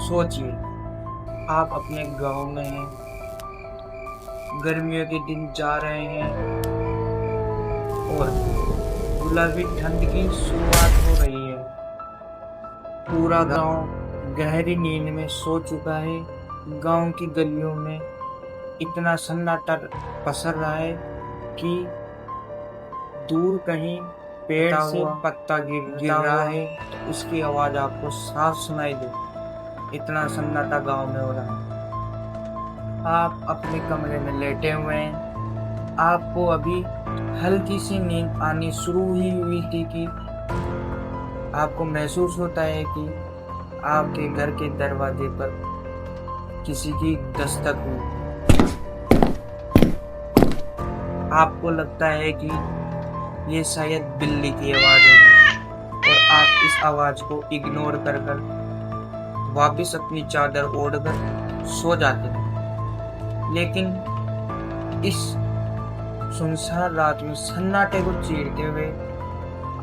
सोचिए, आप अपने गांव में हैं, गर्मियों के दिन जा रहे हैं और गुलाबी ठंड की शुरुआत हो रही है। पूरा गांव गहरी नींद में सो चुका है। गांव की गलियों में इतना सन्नाटा पसर रहा है कि दूर कहीं पेड़ से पत्ता गिर रहा है तो उसकी आवाज आपको साफ सुनाई दे। इतना सन्नाटा गांव में हो रहा है। आप अपने कमरे में लेटे हुए हैं। आपको अभी हल्की सी नींद आनी शुरू ही हुई थी कि आपको महसूस होता है कि आपके घर के दरवाजे पर किसी की दस्तक हुई। आपको लगता है कि ये शायद बिल्ली की आवाज होगी और आप इस आवाज को इग्नोर कर वापस अपनी चादर ओढ़कर सो जाते हैं। लेकिन इस सुनसान रात में सन्नाटे को चीरते हुए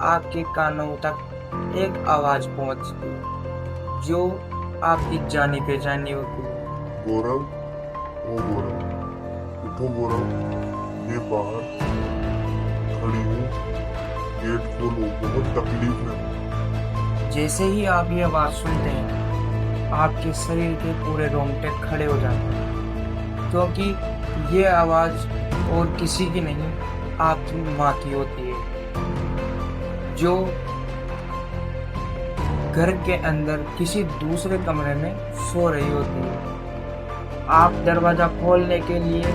आपके कानों तक एक आवाज पहुंचती है जो आपकी जानी पहचानी होती है। गौरव, ओ गौरव, उठो गौरव, ये बाहर खड़ी हूँ, गेट खोलो, बहुत तकलीफ है। जैसे ही आप ये आवाज सुनते हैं आपके शरीर के पूरे रोंगटे खड़े हो जाते हैं, क्योंकि ये आवाज और किसी की नहीं, आपकी माँ की होती है जो घर के अंदर किसी दूसरे कमरे में सो रही होती है। आप दरवाजा खोलने के लिए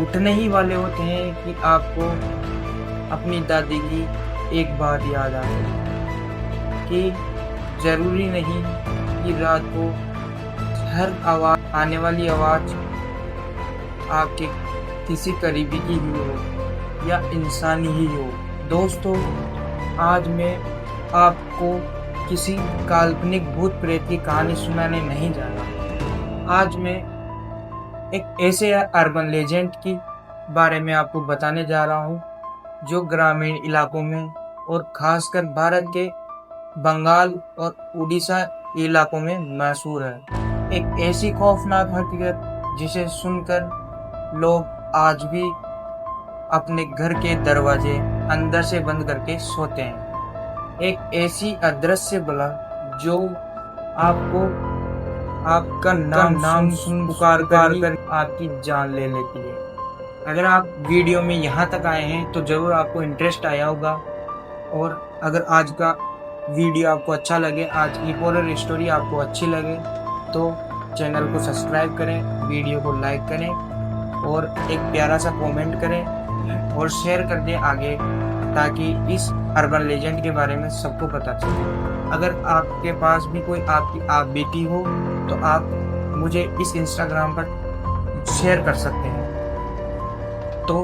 उठने ही वाले होते हैं कि आपको अपनी दादी की एक बात याद आती है कि जरूरी नहीं कि रात को हर आवाज आने वाली आवाज आपके किसी करीबी की ही हो या इंसानी ही हो। दोस्तों, आज मैं आपको किसी काल्पनिक भूत प्रेत की कहानी सुनाने नहीं जा रहा। आज मैं एक ऐसे अर्बन लेजेंड की बारे में आपको बताने जा रहा हूँ जो ग्रामीण इलाकों में और खासकर भारत के बंगाल और उड़ीसा इलाकों में मशहूर है। एक ऐसी खौफनाक हकीकत जिसे सुनकर लोग आज भी अपने घर के दरवाजे अंदर से बंद करके सोते हैं। एक ऐसी अदृश्य बला जो आपको आपका नाम सुन पुकार कर आपकी जान ले लेती है। अगर आप वीडियो में यहाँ तक आए हैं तो जरूर आपको इंटरेस्ट आया होगा, और अगर आज का वीडियो आपको अच्छा लगे, आज की हॉरर स्टोरी आपको अच्छी लगे तो चैनल को सब्सक्राइब करें, वीडियो को लाइक करें और एक प्यारा सा कमेंट करें और शेयर कर दें आगे, ताकि इस अर्बन लेजेंड के बारे में सबको पता चले। अगर आपके पास भी कोई आपकी आप बेटी हो तो आप मुझे इस इंस्टाग्राम पर शेयर कर सकते हैं। तो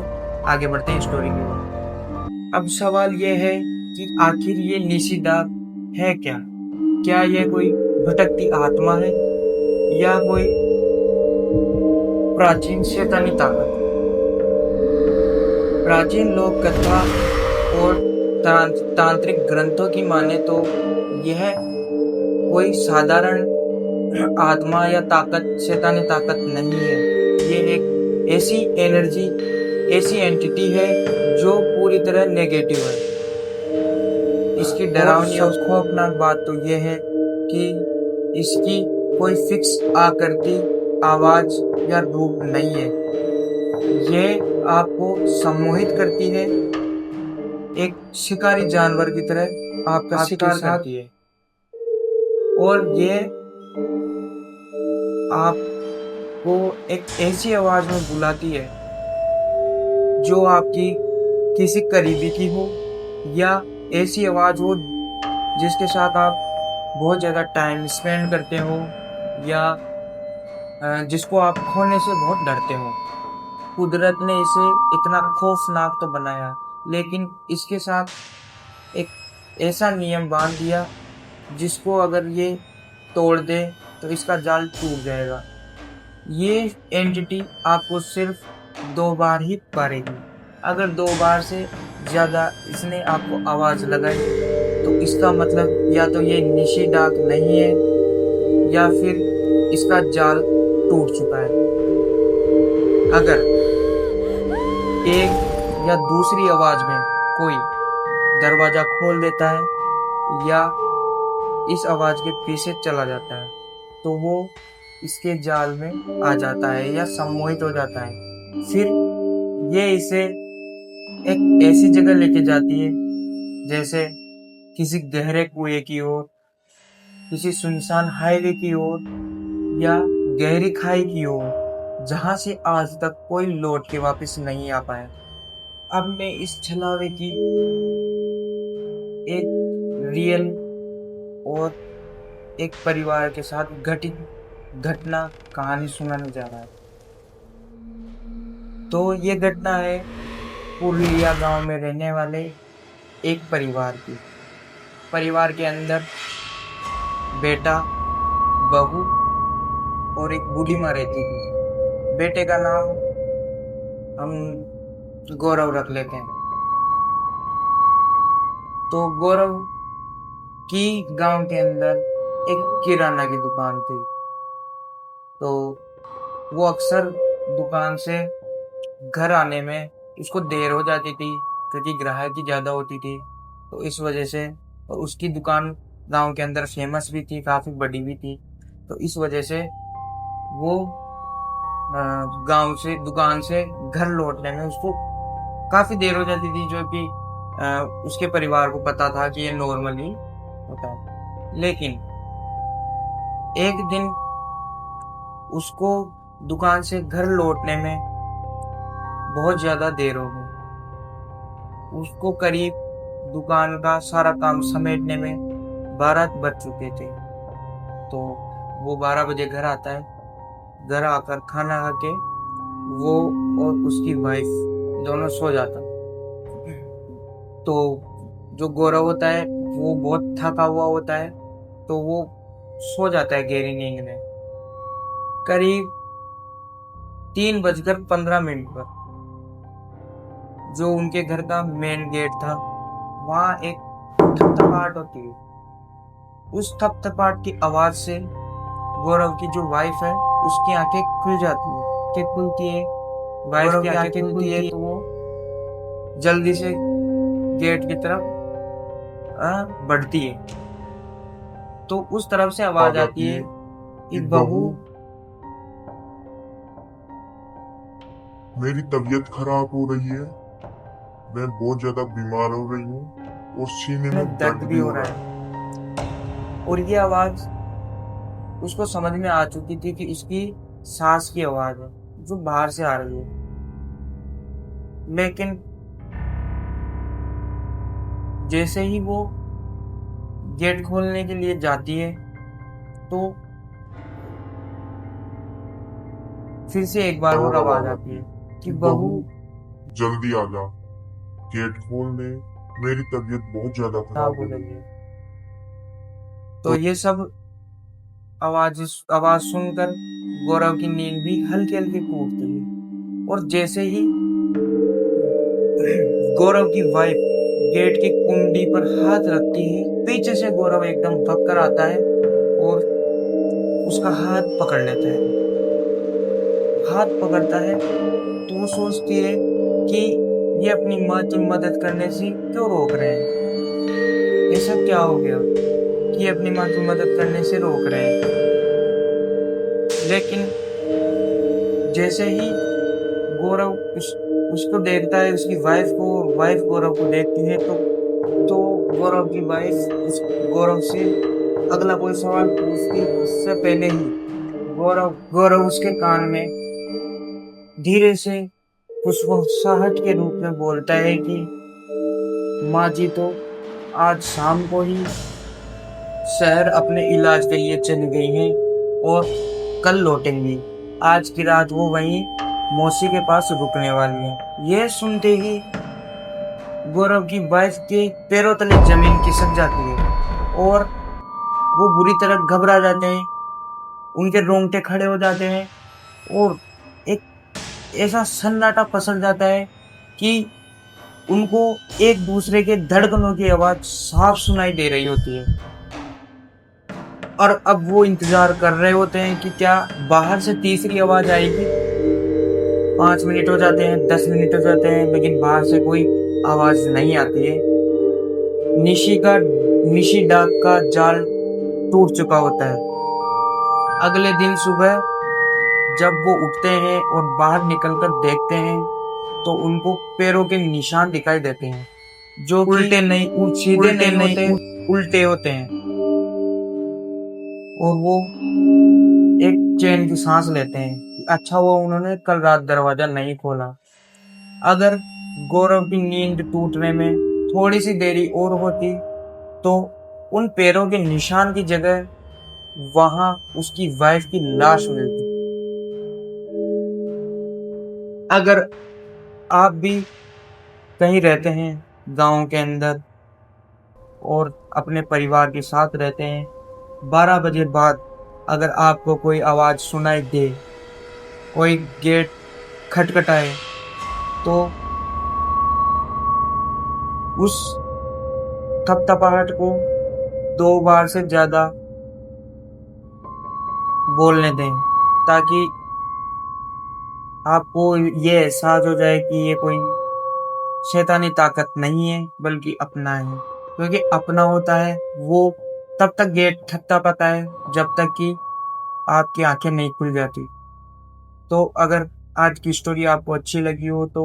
आगे बढ़ते हैं स्टोरी की ओर। अब सवाल ये है कि आखिर ये निशिदाग है क्या? क्या यह कोई भटकती आत्मा है या कोई प्राचीन शैतानी ताकत? प्राचीन लोक कथा और तांत्रिक ग्रंथों की माने तो यह कोई साधारण आत्मा या ताकत, शैतानी ताकत नहीं है। ये एक ऐसी एनर्जी, ऐसी एंटिटी है जो पूरी तरह नेगेटिव है। इसकी डरावनी और खौफनाक बात तो यह है कि इसकी कोई फिक्स आकृति, आवाज या रूप नहीं है। यह आपको सम्मोहित करती है, एक शिकारी जानवर की तरह आपका शिकार करती है, और ये आपको एक ऐसी आवाज में बुलाती है जो आपकी किसी करीबी की हो, या ऐसी आवाज हो जिसके साथ आप बहुत ज़्यादा टाइम स्पेंड करते हो, या जिसको आप खोने से बहुत डरते हो। कुदरत ने इसे इतना खौफनाक तो बनाया, लेकिन इसके साथ एक ऐसा नियम बांध दिया जिसको अगर ये तोड़ दे तो इसका जाल टूट जाएगा। ये एंटिटी आपको सिर्फ 2 बार ही मारेगी। अगर 2 बार से ज़्यादा इसने आपको आवाज़ लगाई तो इसका मतलब या तो ये निशिदाग नहीं है या फिर इसका जाल टूट चुका है। अगर एक या दूसरी आवाज में कोई दरवाजा खोल देता है या इस आवाज के पीछे चला जाता है तो वो इसके जाल में आ जाता है या सम्मोहित हो जाता है। फिर ये इसे एक ऐसी जगह लेके जाती है, जैसे किसी गहरे कुएं की ओर, किसी सुनसान हाईवे की ओर या गहरी खाई की ओर, जहां से आज तक कोई लौट के वापस नहीं आ पाया। अब मैं इस छलावे की एक रियल और एक परिवार के साथ घटित घटना कहानी सुनाने जा रहा है। तो ये घटना है पुरुलिया गांव में रहने वाले एक परिवार की। परिवार के अंदर बेटा, बहू और एक बूढ़ी माँ रहती थी। बेटे का नाम हम गौरव रख लेते हैं। तो गौरव की गांव के अंदर एक किराना की दुकान थी। तो वो अक्सर दुकान से घर आने में उसको देर हो जाती थी क्योंकि ग्राहकी ज्यादा होती थी। तो इस वजह से, और उसकी दुकान गांव के अंदर फेमस भी थी, काफी बड़ी भी थी। तो इस वजह से वो गांव से दुकान से घर लौटने में उसको काफी देर हो जाती थी, जो कि उसके परिवार को पता था कि ये नॉर्मली होता है। लेकिन एक दिन उसको दुकान से घर लौटने में बहुत ज्यादा देर हो गई। उसको करीब दुकान का सारा काम समेटने में 12 बज चुके थे। तो वो 12 बजे घर आता है। घर आकर खाना खा के वो और उसकी वाइफ दोनों सो जाता। तो जो गौरव होता है वो बहुत थका हुआ होता है, तो वो सो जाता है गहरी नींद में। करीब 3:15 पर जो उनके घर का मेन गेट था, वहां एक थपथपाहट होती है। उस थपथपाहट की आवाज से गौरव की जो वाइफ है उसकी आंखें खुल जाती है। आंखें खुलती है, वाइफ की आंखें खुलती है, तो वो जल्दी से गेट की तरफ बढ़ती है। तो उस तरफ से आवाज आती है कि बहू, मेरी तबीयत खराब हो रही है, मैं बहुत ज्यादा बीमार हो रही हूँ और सीने में दर्द भी हो रहा है। और ये आवाज उसको समझ में आ चुकी थी कि इसकी सांस की आवाज है जो बाहर से आ रही है। लेकिन जैसे ही वो गेट खोलने के लिए जाती है तो फिर से एक बार और आवाज आती है कि बहू, जल्दी आ जा, गेट खोल दे, मेरी तबीयत बहुत ज्यादा खराब हो रही है। तो ये सब आवाज सुनकर गौरव की नींद भी हल्की हल्की टूटती है। और जैसे ही गौरव की वाइफ गेट की कुंडी पर हाथ रखती है, पीछे से गौरव एकदम भग कर आता है और उसका हाथ पकड़ लेता है। हाथ पकड़ता है तो वो सोचती है कि ये अपनी माँ की मदद करने से क्यों रोक रहे हैं। ऐसा क्या हो गया कि अपनी माँ की मदद करने से रोक रहे हैं। लेकिन जैसे ही गौरव उसको देखता है, उसकी वाइफ गौरव को देखती है, तो गौरव की वाइफ गौरव से अगला कोई सवाल पूछती उससे पहले ही गौरव उसके कान में धीरे से फुसफुसाहट के रूप में बोलता है कि माँ जी तो आज शाम को ही शहर अपने इलाज के लिए चली गई हैं और कल लौटेंगी। आज की रात वो वहीं मौसी के पास रुकने वाली है। यह सुनते ही गौरव की वाइफ के पैरों तले जमीन खिसक जाती है और वो बुरी तरह घबरा जाते हैं। उनके रोंगटे खड़े हो जाते हैं और एक ऐसा सन्नाटा पसर जाता है कि उनको एक दूसरे के धड़कनों की आवाज साफ सुनाई दे रही होती है। और अब वो इंतजार कर रहे होते हैं कि क्या बाहर से तीसरी आवाज आएगी। 5 मिनट हो जाते हैं, 10 मिनट हो जाते हैं, लेकिन बाहर से कोई आवाज नहीं आती है। निशी डाक का जाल टूट चुका होता है। अगले दिन सुबह जब वो उठते हैं और बाहर निकलकर देखते हैं तो उनको पैरों के निशान दिखाई देते हैं, जो उल्टे नहीं, सीधे नहीं होते, उल्टे होते हैं। और वो एक चैन की सांस लेते हैं कि अच्छा हुआ उन्होंने कल रात दरवाजा नहीं खोला। अगर गौरव की नींद टूटने में थोड़ी सी देरी और होती तो उन पैरों के निशान की जगह वहां उसकी वाइफ की लाश मिलती। अगर आप भी कहीं रहते हैं गांव के अंदर और अपने परिवार के साथ रहते हैं, 12 बजे बाद अगर आपको कोई आवाज सुनाई दे, कोई गेट खटखटाए, तो उस थपथपाहट को 2 बार से ज्यादा बोलने दें, ताकि आपको ये एहसास हो जाए कि ये कोई शैतानी ताकत नहीं है बल्कि अपना है। क्योंकि अपना होता है वो तब तक गेट थपथपाता है जब तक कि आपकी आंखें नहीं खुल जाती। तो अगर आज की स्टोरी आपको अच्छी लगी हो तो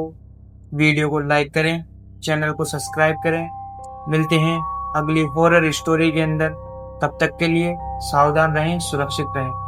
वीडियो को लाइक करें, चैनल को सब्सक्राइब करें। मिलते हैं अगली हॉरर स्टोरी के अंदर। तब तक के लिए सावधान रहें, सुरक्षित रहें।